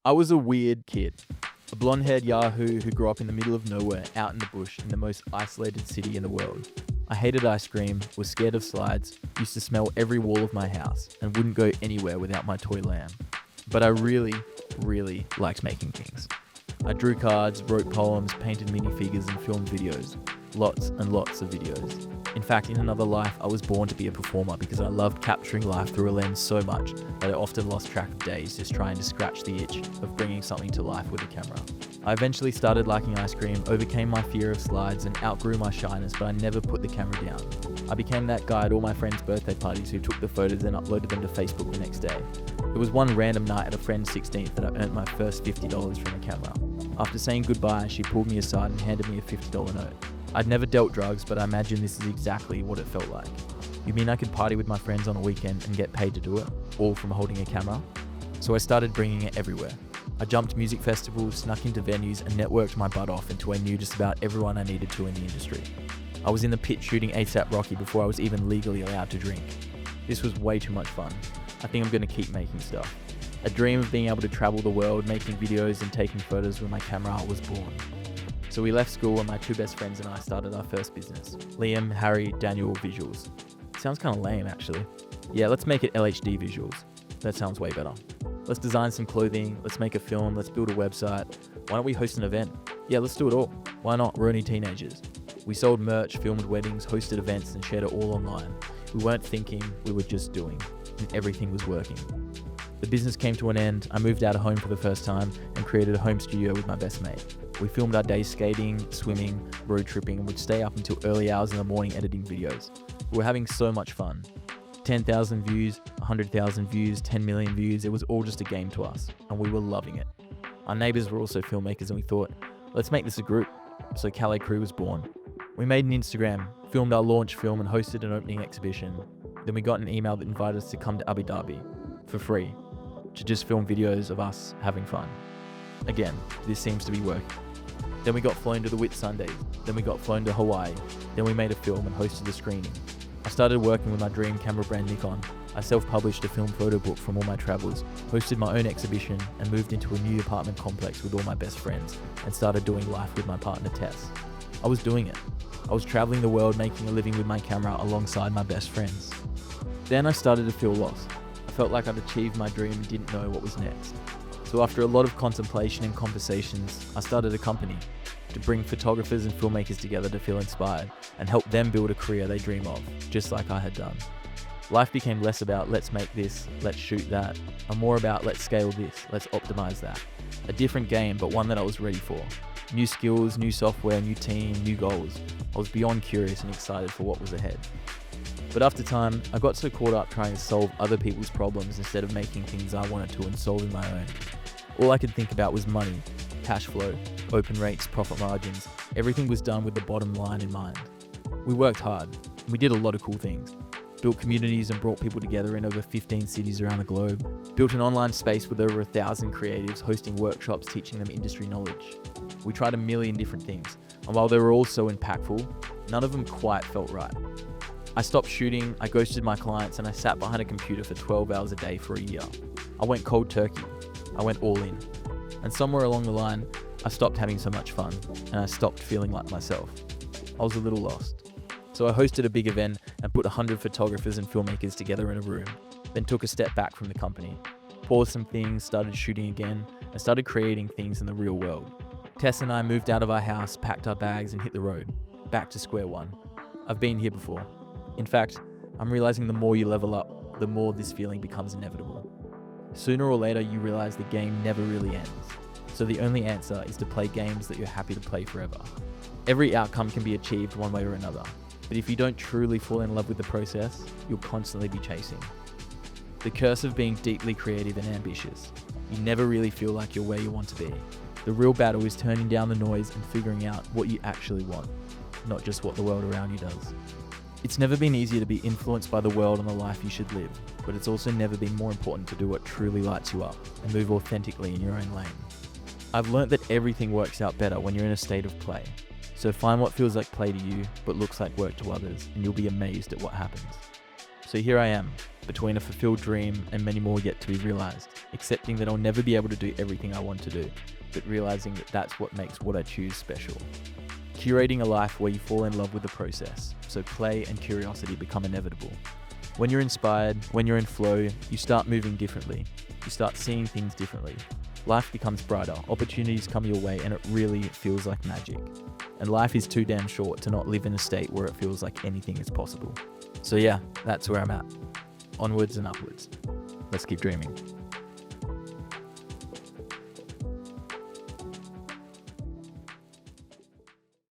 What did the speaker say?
I was a weird kid. A blonde-haired yahoo who grew up in the middle of nowhere, out in the bush, in the most isolated city in the world. I hated ice cream, was scared of slides, used to smell every wall of my house, and wouldn't go anywhere without my toy lamb. But I really liked making things. I drew cards, wrote poems, painted minifigures, and filmed videos. Lots and lots of videos. In fact, in another life, I was born to be a performer because I loved capturing life through a lens so much that I often lost track of days just trying to scratch the itch of bringing something to life with a camera. I eventually started liking ice cream, overcame my fear of slides, and outgrew my shyness, but I never put the camera down. I became that guy at all my friends' birthday parties who took the photos and uploaded them to Facebook the next day. It was one random night at a friend's 16th that I earned my first $50 from the camera. After saying goodbye, she pulled me aside and handed me a $50 note. I'd never dealt drugs, but I imagine this is exactly what it felt like. You mean I could party with my friends on a weekend and get paid to do it, all from holding a camera? So I started bringing it everywhere. I jumped music festivals, snuck into venues, and networked my butt off until I knew just about everyone I needed to in the industry. I was in the pit shooting A$AP Rocky before I was even legally allowed to drink. This was way too much fun. I think I'm going to keep making stuff. A dream of being able to travel the world, making videos and taking photos with my camera was born. So we left school and my two best friends and I started our first business. Liam, Harry, Daniel Visuals. Sounds kind of lame actually. Yeah, let's make it LHD Visuals. That sounds way better. Let's design some clothing, let's make a film, let's build a website. Why don't we host an event? Yeah, let's do it all. Why not? We're only teenagers. We sold merch, filmed weddings, hosted events and shared it all online. We weren't thinking, we were just doing. And everything was working. The business came to an end, I moved out of home for the first time and created a home studio with my best mate. We filmed our days skating, swimming, road tripping, and would stay up until early hours in the morning editing videos. We were having so much fun. 10,000 views, 100,000 views, 10 million views, it was all just a game to us, and we were loving it. Our neighbors were also filmmakers and we thought, let's make this a group. So Calais Crew was born. We made an Instagram, filmed our launch film and hosted an opening exhibition. Then we got an email that invited us to come to Abu Dhabi, for free, to just film videos of us having fun. Again, this seems to be working. Then we got flown to the Whitsundays. Then we got flown to Hawaii. Then we made a film and hosted a screening. I started working with my dream camera brand Nikon. I self-published a film photo book from all my travels, hosted my own exhibition, and moved into a new apartment complex with all my best friends, and started doing life with my partner Tess. I was doing it. I was traveling the world making a living with my camera alongside my best friends. Then I started to feel lost. I felt like I'd achieved my dream and didn't know what was next. So after a lot of contemplation and conversations, I started a company to bring photographers and filmmakers together to feel inspired and help them build a career they dream of, just like I had done. Life became less about let's make this, let's shoot that, and more about let's scale this, let's optimize that. A different game, but one that I was ready for. New skills, new software, new team, new goals. I was beyond curious and excited for what was ahead. But after time, I got so caught up trying to solve other people's problems instead of making things I wanted to and solving my own. All I could think about was money, cash flow, open rates, profit margins. Everything was done with the bottom line in mind. We worked hard. We did a lot of cool things. Built communities and brought people together in over 15 cities around the globe. Built an online space with over 1,000 creatives hosting workshops teaching them industry knowledge. We tried a million different things, and while they were all so impactful, none of them quite felt right. I stopped shooting, I ghosted my clients, and I sat behind a computer for 12 hours a day for a year. I went cold turkey. I went all in. And somewhere along the line, I stopped having so much fun, and I stopped feeling like myself. I was a little lost. So I hosted a big event and put 100 photographers and filmmakers together in a room, then took a step back from the company, paused some things, started shooting again, and started creating things in the real world. Tess and I moved out of our house, packed our bags, and hit the road, back to square one. I've been here before. In fact, I'm realizing the more you level up, the more this feeling becomes inevitable. Sooner or later, you realize the game never really ends. So the only answer is to play games that you're happy to play forever. Every outcome can be achieved one way or another, but if you don't truly fall in love with the process, you'll constantly be chasing. The curse of being deeply creative and ambitious. You never really feel like you're where you want to be. The real battle is turning down the noise and figuring out what you actually want, not just what the world around you does. It's never been easier to be influenced by the world and the life you should live, but it's also never been more important to do what truly lights you up and move authentically in your own lane. I've learnt that everything works out better when you're in a state of play. So find what feels like play to you, but looks like work to others, and you'll be amazed at what happens. So here I am, between a fulfilled dream and many more yet to be realized. accepting that I'll never be able to do everything I want to do, but realizing that that's what makes what I choose special. Curating a life where you fall in love with the process, so play and curiosity become inevitable. When you're inspired, when you're in flow, you start moving differently. You start seeing things differently. Life becomes brighter, opportunities come your way, and it really feels like magic. And life is too damn short to not live in a state where it feels like anything is possible. So yeah, that's where I'm at. Onwards and upwards. Let's keep dreaming.